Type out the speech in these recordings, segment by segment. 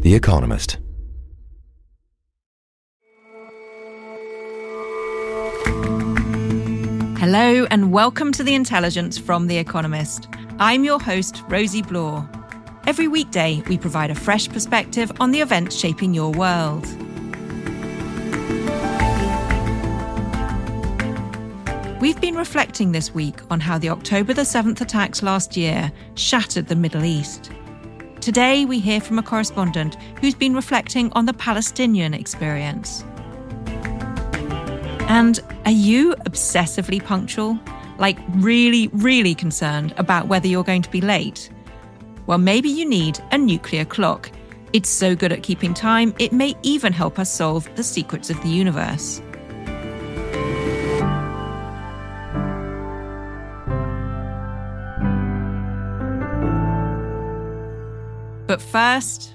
The Economist. Hello and welcome to The Intelligence from The Economist. I'm your host, Rosie Blore. Every weekday, we provide a fresh perspective on the events shaping your world. We've been reflecting this week on how the October the 7th attacks last year shattered the Middle East. Today, we hear from a correspondent who's been reflecting on the Palestinian experience. And are you obsessively punctual? Like really, really concerned about whether you're going to be late? Well, maybe you need a nuclear clock. It's so good at keeping time, it may even help us solve the secrets of the universe. But first,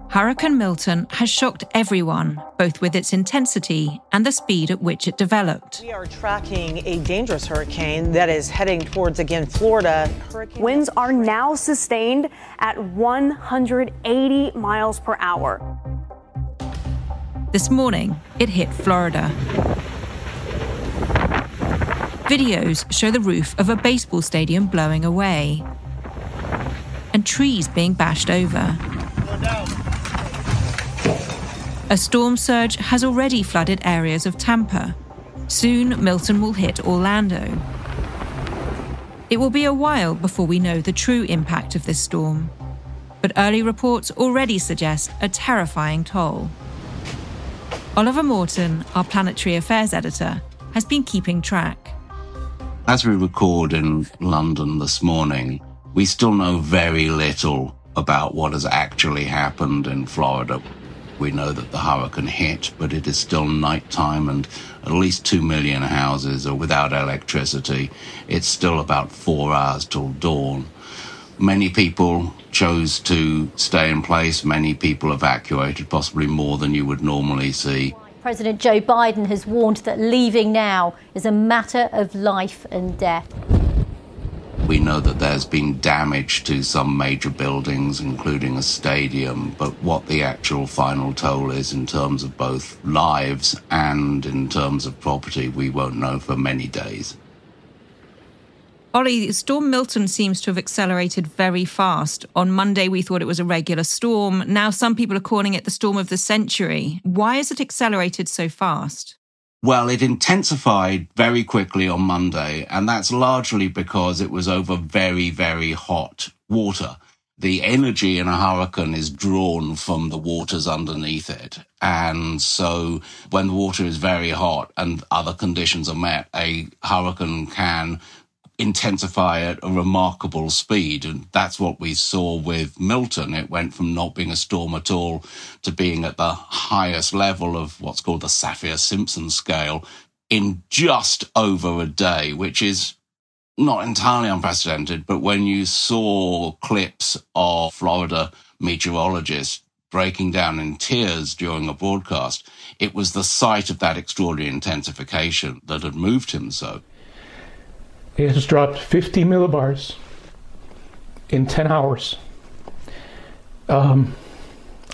Hurricane Milton has shocked everyone, both with its intensity and the speed at which it developed. We are tracking a dangerous hurricane that is heading towards, again, Florida. Winds are now sustained at 180 miles per hour. This morning, it hit Florida. Videos show the roof of a baseball stadium blowing away and trees being bashed over. A storm surge has already flooded areas of Tampa. Soon, Milton will hit Orlando. It will be a while before we know the true impact of this storm, but early reports already suggest a terrifying toll. Oliver Morton, our planetary affairs editor, has been keeping track. As we record in London this morning, we still know very little about what has actually happened in Florida. We know that the hurricane hit, but it is still nighttime and at least 2 million houses are without electricity. It's still about 4 hours till dawn. Many people chose to stay in place. Many people evacuated, possibly more than you would normally see. President Joe Biden has warned that leaving now is a matter of life and death. We know that there's been damage to some major buildings, including a stadium, but what the actual final toll is in terms of both lives and in terms of property, we won't know for many days. Ollie, Storm Milton seems to have accelerated very fast. On Monday, we thought it was a regular storm. Now some people are calling it the storm of the century. Why has it accelerated so fast? Well, it intensified very quickly on Monday, and that's largely because it was over very, very hot water. The energy in a hurricane is drawn from the waters underneath it. And so when the water is very hot and other conditions are met, a hurricane can intensify at a remarkable speed. And that's what we saw with Milton. It went from not being a storm at all to being at the highest level of what's called the Saffir-Simpson scale in just over a day, which is not entirely unprecedented. But when you saw clips of Florida meteorologists breaking down in tears during a broadcast, it was the sight of that extraordinary intensification that had moved him so. It has dropped 50 millibars in 10 hours. I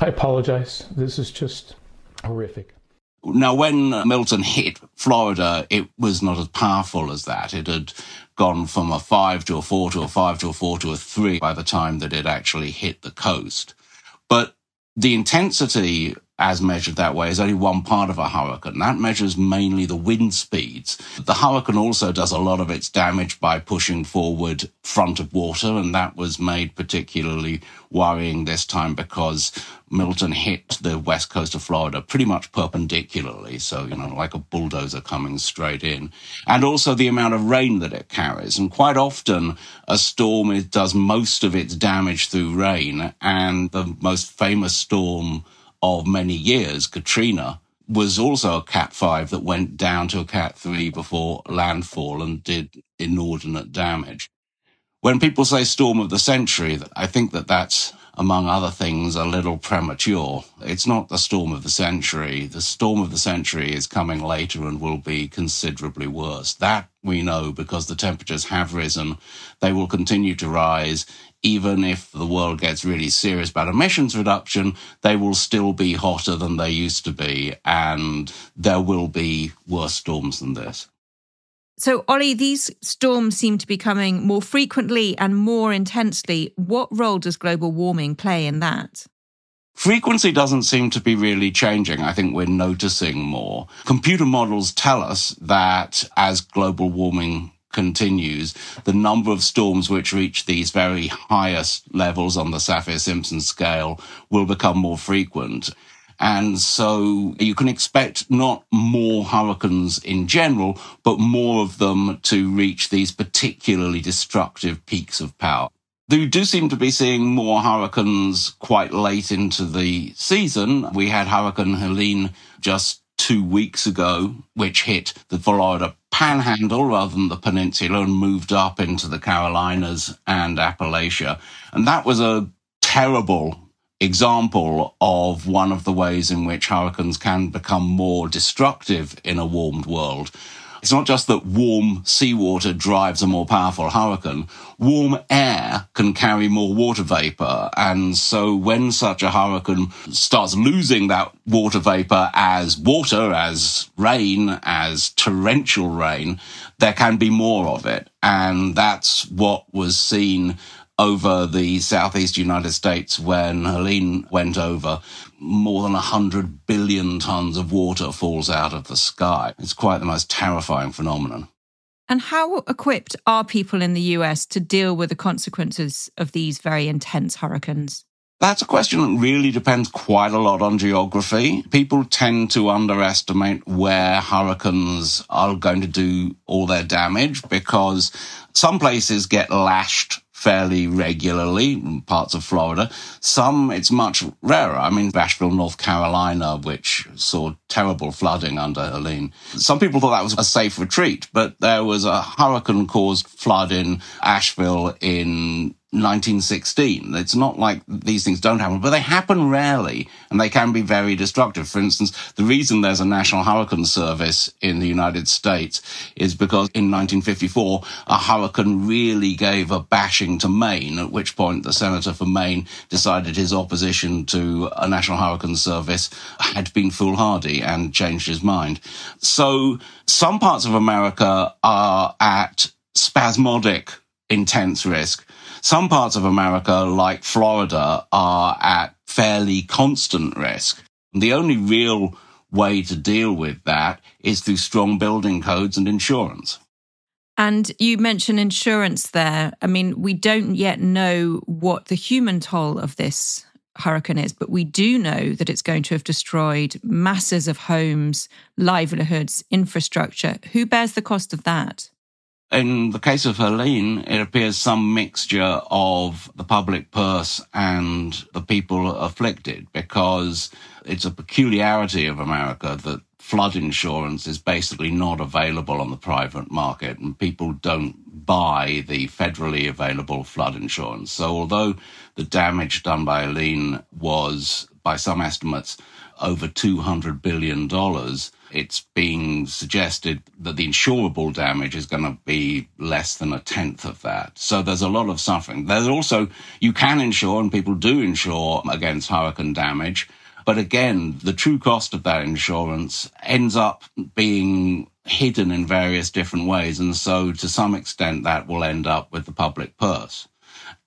apologize. This is just horrific. Now, when Milton hit Florida, it was not as powerful as that. It had gone from a 5 to a 4 to a 5 to a 4 to a 3 by the time that it actually hit the coast. But the intensity, as measured that way, is only one part of a hurricane. That measures mainly the wind speeds. The hurricane also does a lot of its damage by pushing forward front of water, and that was made particularly worrying this time because Milton hit the west coast of Florida pretty much perpendicularly, so, like a bulldozer coming straight in. And also the amount of rain that it carries. And quite often, a storm does most of its damage through rain, and the most famous storm of many years, Katrina, was also a Cat 5 that went down to a Cat 3 before landfall and did inordinate damage. When people say storm of the century, I think that that's among other things, a little premature. It's not the storm of the century. The storm of the century is coming later and will be considerably worse. That we know because the temperatures have risen. They will continue to rise. Even if the world gets really serious about emissions reduction, they will still be hotter than they used to be, and there will be worse storms than this. So, Ollie, these storms seem to be coming more frequently and more intensely. What role does global warming play in that? Frequency doesn't seem to be really changing. I think we're noticing more. Computer models tell us that as global warming continues, the number of storms which reach these very highest levels on the Saffir-Simpson scale will become more frequent. And so you can expect not more hurricanes in general, but more of them to reach these particularly destructive peaks of power. You do seem to be seeing more hurricanes quite late into the season. We had Hurricane Helene just 2 weeks ago, which hit the Florida Panhandle rather than the peninsula and moved up into the Carolinas and Appalachia. And that was a terrible example of one of the ways in which hurricanes can become more destructive in a warmed world. It's not just that warm seawater drives a more powerful hurricane. Warm air can carry more water vapor. And so when such a hurricane starts losing that water vapor as water, as rain, as torrential rain, there can be more of it. And that's what was seen over the southeast United States when Helene went over. More than 100 billion tons of water falls out of the sky. It's quite the most terrifying phenomenon. And how equipped are people in the US to deal with the consequences of these very intense hurricanes? That's a question that really depends quite a lot on geography. People tend to underestimate where hurricanes are going to do all their damage because some places get lashed fairly regularly, in parts of Florida. Some, it's much rarer. I mean, Asheville, North Carolina, which saw terrible flooding under Helene. Some people thought that was a safe retreat, but there was a hurricane-caused flood in Asheville in 1916. It's not like these things don't happen, but they happen rarely, and they can be very destructive. For instance, the reason there's a National Hurricane Service in the United States is because in 1954, a hurricane really gave a bashing to Maine, at which point the senator for Maine decided his opposition to a National Hurricane Service had been foolhardy and changed his mind. So some parts of America are at spasmodic, intense risk. Some parts of America, like Florida, are at fairly constant risk. The only real way to deal with that is through strong building codes and insurance. And you mentioned insurance there. I mean, we don't yet know what the human toll of this hurricane is, but we do know that it's going to have destroyed masses of homes, livelihoods, infrastructure. Who bears the cost of that? In the case of Helene, it appears some mixture of the public purse and the people afflicted, because it's a peculiarity of America that flood insurance is basically not available on the private market, and people don't buy the federally available flood insurance. So although the damage done by Helene was, by some estimates, over $200 billion, it's being suggested that the insurable damage is going to be less than 1/10 of that. So there's a lot of suffering. There's also, you can insure, and people do insure against hurricane damage. But again, the true cost of that insurance ends up being hidden in various different ways. And so to some extent, that will end up with the public purse.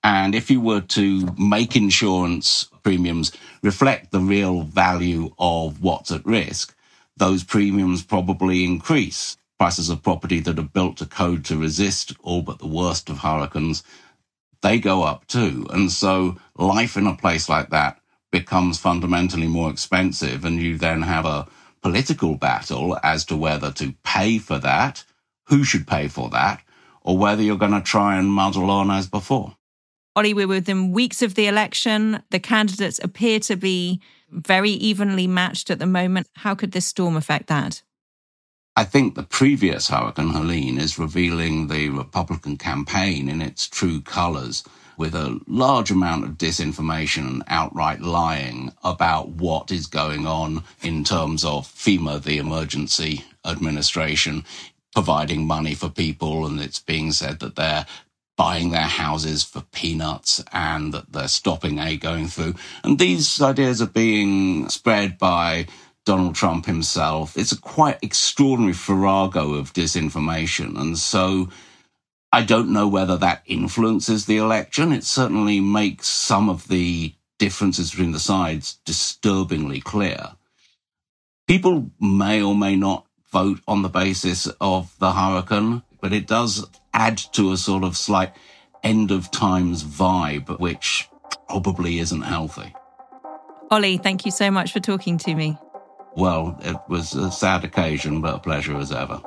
And if you were to make insurance premiums reflect the real value of what's at risk, those premiums probably increase. Prices of property that are built to code to resist all but the worst of hurricanes, they go up too. And so life in a place like that becomes fundamentally more expensive, and you then have a political battle as to whether to pay for that, who should pay for that, or whether you're going to try and muddle on as before. Ollie, we're within weeks of the election. The candidates appear to be very evenly matched at the moment. How could this storm affect that? I think the previous Hurricane Helene is revealing the Republican campaign in its true colours. with a large amount of disinformation and outright lying about what is going on in terms of FEMA, the emergency administration, providing money for people, and it's being said that they're buying their houses for peanuts and that they're stopping aid going through. And these ideas are being spread by Donald Trump himself. It's a quite extraordinary farrago of disinformation. And so I don't know whether that influences the election. It certainly makes some of the differences between the sides disturbingly clear. People may or may not vote on the basis of the hurricane, but it does add to a sort of slight end of times vibe, which probably isn't healthy. Ollie, thank you so much for talking to me. Well, it was a sad occasion, but a pleasure as ever.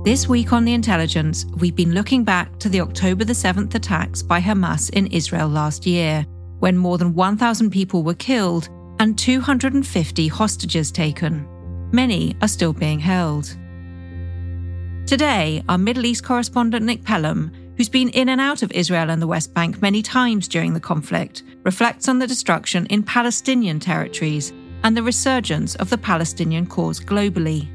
This week on The Intelligence, we've been looking back to the October the 7th attacks by Hamas in Israel last year, when more than 1,000 people were killed and 250 hostages taken. Many are still being held. Today, our Middle East correspondent Nick Pelham, who's been in and out of Israel and the West Bank many times during the conflict, reflects on the destruction in Palestinian territories and the resurgence of the Palestinian cause globally.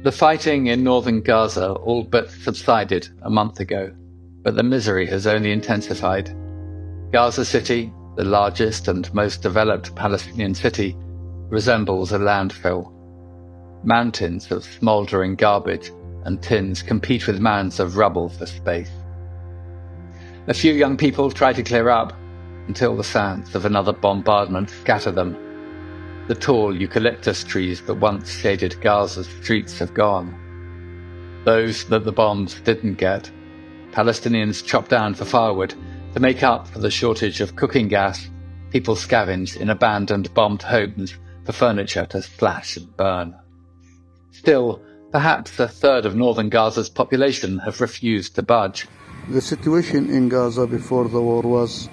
The fighting in northern Gaza all but subsided a month ago, but the misery has only intensified. Gaza City, the largest and most developed Palestinian city, resembles a landfill. Mountains of smouldering garbage and tins compete with mounds of rubble for space. A few young people try to clear up until the sounds of another bombardment scatter them. The tall eucalyptus trees that once shaded Gaza's streets have gone. Those that the bombs didn't get, Palestinians chop down for firewood. To make up for the shortage of cooking gas, people scavenge in abandoned bombed homes for furniture to slash and burn. Still, perhaps a third of northern Gaza's population have refused to budge. The situation in Gaza before the war was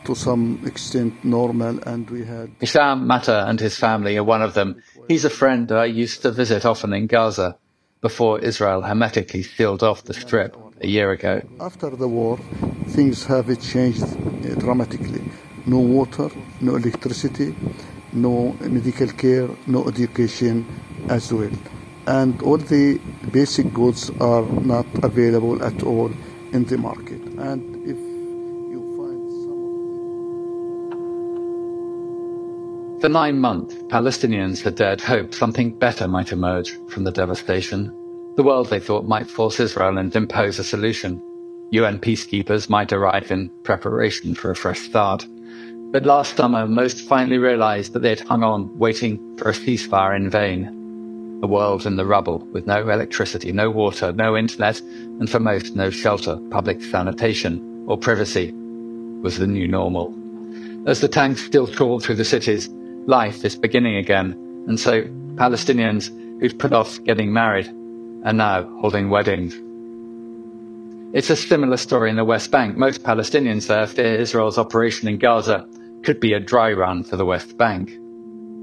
to some extent normal, and we had... Hisham Mata and his family are one of them. He's a friend I used to visit often in Gaza, before Israel hermetically sealed off the strip a year ago. After the war, things have changed dramatically. No water, no electricity, no medical care, no education as well. And all the basic goods are not available at all in the market. And if For 9 months, Palestinians had dared hope something better might emerge from the devastation. The world, they thought, might force Israel and impose a solution. UN peacekeepers might arrive in preparation for a fresh start. But last summer, most finally realized that they'd hung on, waiting for a ceasefire in vain. A world in the rubble, with no electricity, no water, no internet, and for most, no shelter, public sanitation, or privacy, was the new normal. As the tanks still crawled through the cities, life is beginning again, and so Palestinians who'd put off getting married are now holding weddings. It's a similar story in the West Bank. Most Palestinians there fear Israel's operation in Gaza could be a dry run for the West Bank.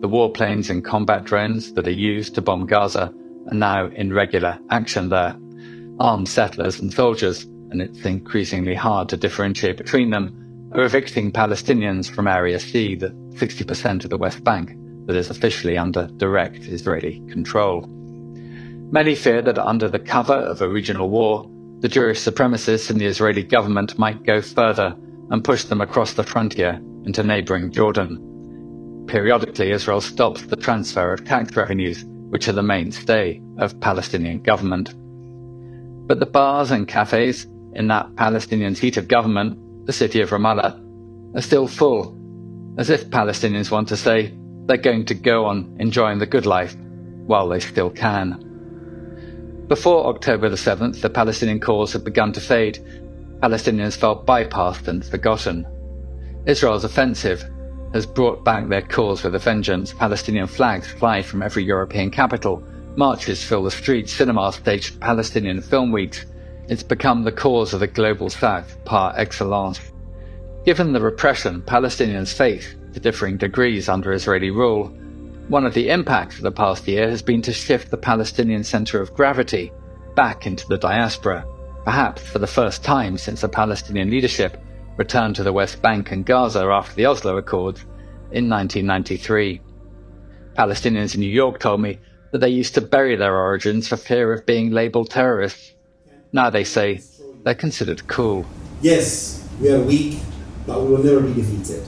The warplanes and combat drones that are used to bomb Gaza are now in regular action there. Armed settlers and soldiers, and it's increasingly hard to differentiate between them, are evicting Palestinians from Area C, the 60% of the West Bank that is officially under direct Israeli control. Many fear that under the cover of a regional war, the Jewish supremacists in the Israeli government might go further and push them across the frontier into neighboring Jordan. Periodically, Israel stops the transfer of tax revenues, which are the mainstay of Palestinian government. But the bars and cafes in that Palestinian seat of government, the city of Ramallah, are still full, as if Palestinians want to say they're going to go on enjoying the good life while they still can. Before October the 7th, the Palestinian cause had begun to fade. Palestinians felt bypassed and forgotten. Israel's offensive has brought back their cause with a vengeance. Palestinian flags fly from every European capital. Marches fill the streets. Cinemas stage Palestinian film weeks. It's become the cause of the global south par excellence. Given the repression Palestinians face to differing degrees under Israeli rule, one of the impacts of the past year has been to shift the Palestinian centre of gravity back into the diaspora, perhaps for the first time since the Palestinian leadership returned to the West Bank and Gaza after the Oslo Accords in 1993. Palestinians in New York told me that they used to bury their origins for fear of being labelled terrorists. Now they say they're considered cool. Yes, we are weak, but we will never be defeated.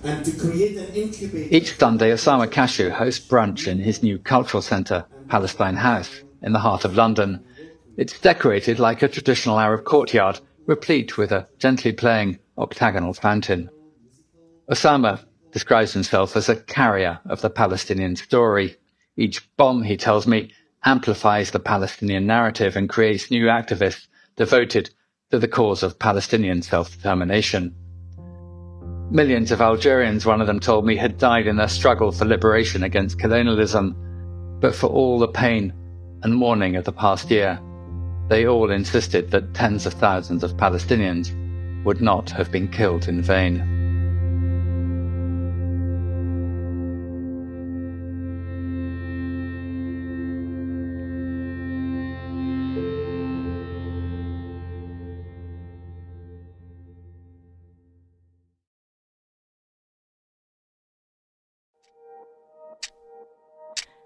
And to create an incubator... Each Sunday, Osama Kashu hosts brunch in his new cultural centre, Palestine House, in the heart of London. It's decorated like a traditional Arab courtyard, replete with a gently playing octagonal fountain. Osama describes himself as a carrier of the Palestinian story. Each bomb, he tells me, amplifies the Palestinian narrative and creates new activists devoted to the cause of Palestinian self-determination. Millions of Algerians, one of them told me, had died in their struggle for liberation against colonialism. But for all the pain and mourning of the past year, they all insisted that tens of thousands of Palestinians would not have been killed in vain.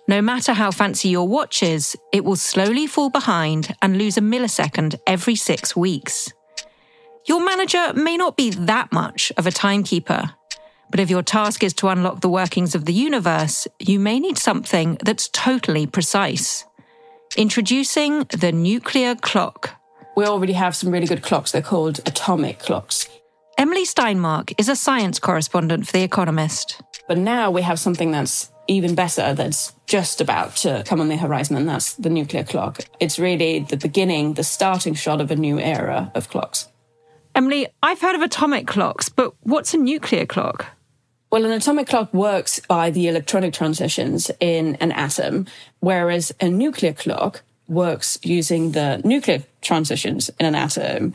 No matter how fancy your watch is, it will slowly fall behind and lose a millisecond every 6 weeks. Your manager may not be that much of a timekeeper, but if your task is to unlock the workings of the universe, you may need something that's totally precise. Introducing the nuclear clock. We already have some really good clocks. They're called atomic clocks. Emily Steinmark is a science correspondent for The Economist. But now we have something that's even better, that's just about to come on the horizon, and that's the nuclear clock. It's really the beginning, the starting shot of a new era of clocks. Emily, I've heard of atomic clocks, but what's a nuclear clock? Well, an atomic clock works by the electronic transitions in an atom, whereas a nuclear clock works using the nuclear transitions in an atom.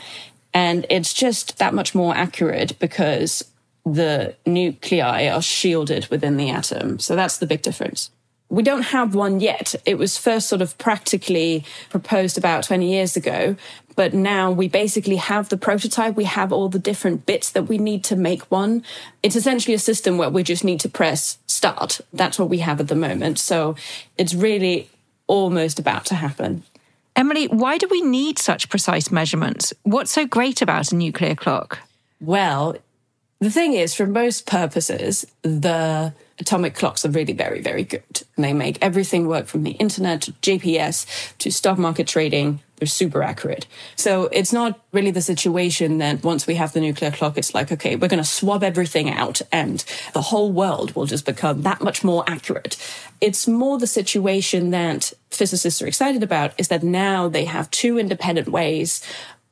And it's just that much more accurate because the nuclei are shielded within the atom. So that's the big difference. We don't have one yet. It was first sort of practically proposed about 20 years ago, but now we basically have the prototype. We have all the different bits that we need to make one. It's essentially a system where we just need to press start. That's what we have at the moment. So it's really almost about to happen. Emily, why do we need such precise measurements? What's so great about a nuclear clock? Well, the thing is, for most purposes, the atomic clocks are really very, very good. And they make everything work from the internet to GPS to stock market trading. They're super accurate. So it's not really the situation that once we have the nuclear clock, it's like, okay, we're going to swab everything out and the whole world will just become that much more accurate. It's more the situation that physicists are excited about is that now they have two independent ways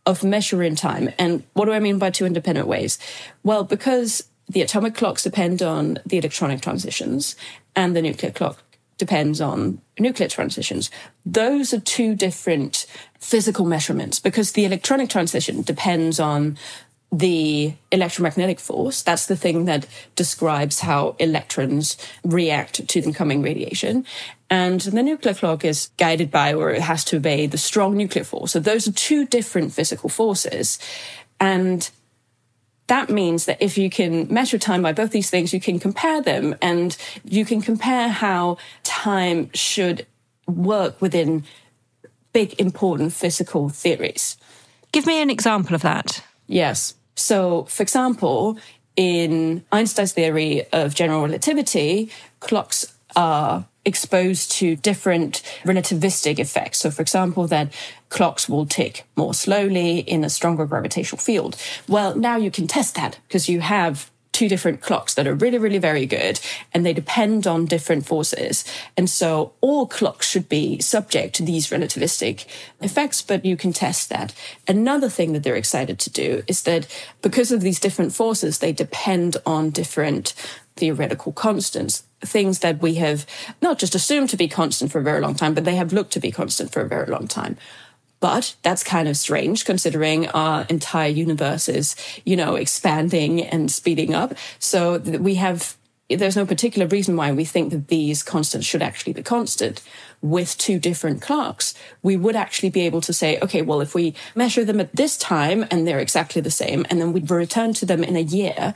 of measuring time. And what do I mean by two independent ways? Well, because the atomic clocks depend on the electronic transitions and the nuclear clock depends on nuclear transitions. Those are two different physical measurements because the electronic transition depends on the electromagnetic force. That's the thing that describes how electrons react to the incoming radiation. And the nuclear clock is guided by, or it has to obey, the strong nuclear force. So those are two different physical forces. And that means that if you can measure time by both these things, you can compare them and you can compare how time should work within big, important physical theories. Give me an example of that. Yes. So, for example, in Einstein's theory of general relativity, clocks are exposed to different relativistic effects. So, for example, that clocks will tick more slowly in a stronger gravitational field. Well, now you can test that because you have two different clocks that are really, really very good and they depend on different forces. And so all clocks should be subject to these relativistic effects, but you can test that. Another thing that they're excited to do is that because of these different forces, they depend on different theoretical constants, things that we have not just assumed to be constant for a very long time, but they have looked to be constant for a very long time. But that's kind of strange considering our entire universe is, expanding and speeding up. So there's no particular reason why we think that these constants should actually be constant. With two different clocks, we would actually be able to say, okay, well, if we measure them at this time and they're exactly the same, and then we return to them in a year,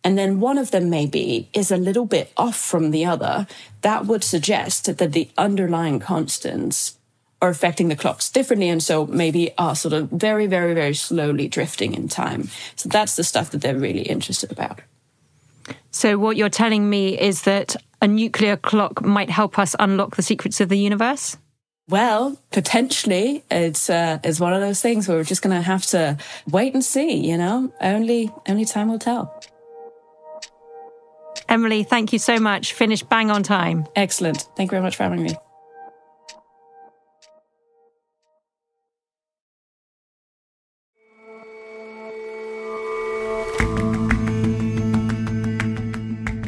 and then one of them maybe is a little bit off from the other, that would suggest that the underlying constants are affecting the clocks differently, and so maybe are sort of very, very, very slowly drifting in time. So that's the stuff that they're really interested about. So what you're telling me is that a nuclear clock might help us unlock the secrets of the universe? Well, potentially. It's one of those things where we're just going to have to wait and see, Only time will tell. Emily, thank you so much. Finished bang on time. Excellent. Thank you very much for having me.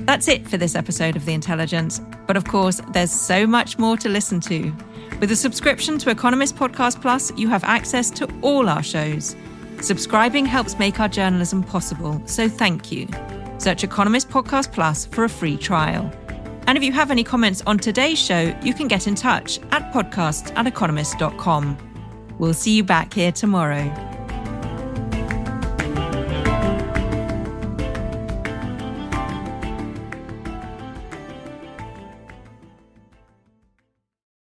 That's it for this episode of The Intelligence. But of course, there's so much more to listen to. With a subscription to Economist Podcast Plus, you have access to all our shows. Subscribing helps make our journalism possible, so thank you. Search Economist Podcast Plus for a free trial. And if you have any comments on today's show, you can get in touch at podcasts@economist.com. We'll see you back here tomorrow.